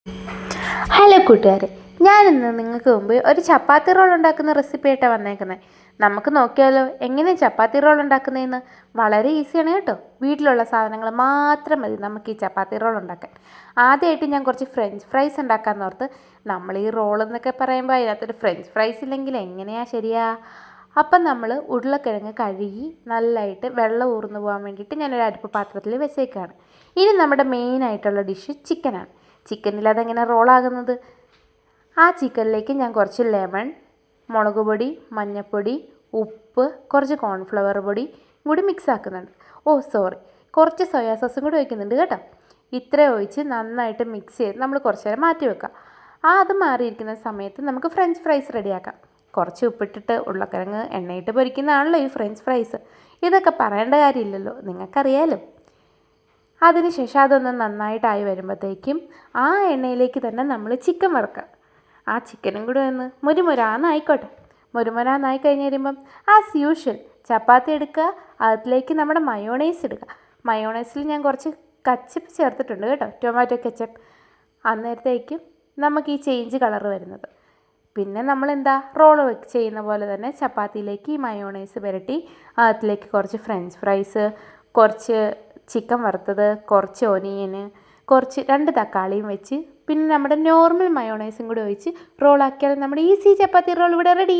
Hello കൂട്ടുകാരെ, ഞാനിന്ന് നിങ്ങൾക്ക് മുമ്പ് ഒരു ചപ്പാത്തി റോൾ ഉണ്ടാക്കുന്ന റെസിപ്പി ആയിട്ടാണ് വന്നേക്കുന്നത്. നമുക്ക് നോക്കിയാലോ എങ്ങനെ ചപ്പാത്തി റോൾ ഉണ്ടാക്കുന്നതെന്ന്. വളരെ ഈസിയാണ് കേട്ടോ. വീട്ടിലുള്ള സാധനങ്ങൾ മാത്രം മതി നമുക്ക് ഈ ചപ്പാത്തി റോൾ ഉണ്ടാക്കാൻ. ആദ്യമായിട്ട് ഞാൻ കുറച്ച് ഫ്രഞ്ച് ഫ്രൈസ് ഉണ്ടാക്കാമെന്ന് ഓർത്ത്. നമ്മൾ ഈ റോൾ എന്നൊക്കെ പറയുമ്പോൾ അതിനകത്തൊരു ഫ്രഞ്ച് ഫ്രൈസ് ഇല്ലെങ്കിൽ എങ്ങനെയാണ് ശരിയാ? അപ്പം നമ്മൾ ഉരുളക്കിഴങ്ങ് കഴുകി നല്ലതായിട്ട് വെള്ളം ഊർന്നു പോകാൻ വേണ്ടിയിട്ട് ഞാനൊരു അരിപ്പ് പാത്രത്തിൽ വെച്ചേക്കാണ്. ഇനി നമ്മുടെ മെയിനായിട്ടുള്ള ഡിഷ് ചിക്കനാണ്. ചിക്കനിൽ അതെങ്ങനെ റോളാകുന്നത്? ആ ചിക്കനിലേക്ക് ഞാൻ കുറച്ച് ലെമൺ, മുളക് പൊടി, മഞ്ഞൾപ്പൊടി, ഉപ്പ്, കുറച്ച് കോൺഫ്ലവർ പൊടി കൂടി മിക്സ് ആക്കുന്നുണ്ട്. കുറച്ച് സോയാ സോസും കൂടി ഒഴിക്കുന്നുണ്ട് കേട്ടോ. ഇത്ര ഒഴിച്ച് നന്നായിട്ട് മിക്സ് ചെയ്ത് നമ്മൾ കുറച്ച് നേരം മാറ്റി വെക്കാം. അത് മാറിയിരിക്കുന്ന സമയത്ത് നമുക്ക് ഫ്രഞ്ച് ഫ്രൈസ് റെഡിയാക്കാം. കുറച്ച് ഉപ്പിട്ടിട്ട് ഉരുളക്കിഴങ്ങ് എണ്ണയിട്ട് പൊരിക്കുന്നതാണല്ലോ ഈ ഫ്രഞ്ച് ഫ്രൈസ്. ഇതൊക്കെ പറയേണ്ട കാര്യമില്ലല്ലോ, നിങ്ങൾക്കറിയാലോ. അതിനുശേഷം അതൊന്ന് നന്നായിട്ടായി വരുമ്പോഴത്തേക്കും ആ എണ്ണയിലേക്ക് തന്നെ നമ്മൾ ചിക്കൻ വറുക്കുക. ആ ചിക്കനും കൂടി ഒന്ന് മുരുമുരാന്നായിക്കോട്ടെ. മുരുമുരാന്നായി കഴിഞ്ഞ് വരുമ്പം ആസ് യൂഷ്വൽ ചപ്പാത്തി എടുക്കുക, അതിലേക്ക് നമ്മുടെ മയോണൈസ് ഇടുക. മയോണൈസിൽ ഞാൻ കുറച്ച് കച്ചപ്പ് ചേർത്തിട്ടുണ്ട് കേട്ടോ, ടൊമാറ്റോ കെച്ചപ്പ്. അന്നേരത്തേക്കും നമുക്ക് ഈ ചേഞ്ച് കളർ വരുന്നത്. പിന്നെ നമ്മളെന്താ റോൾ ചെയ്യുന്ന പോലെ തന്നെ ചപ്പാത്തിയിലേക്ക് ഈ മയോണൈസ് പുരട്ടി അതിലേക്ക് കുറച്ച് ഫ്രഞ്ച് ഫ്രൈസ്, കുറച്ച് ചിക്കൻ വറുത്തത്, കുറച്ച് ഒനിയന്, കുറച്ച് 2 തക്കാളിയും വെച്ച് പിന്നെ നമ്മുടെ നോർമൽ മയോണൈസും കൂടി ഒഴിച്ച് റോളാക്കിയാൽ നമ്മുടെ ഈസി ചപ്പാത്തി റോൾ ഇവിടെ റെഡി.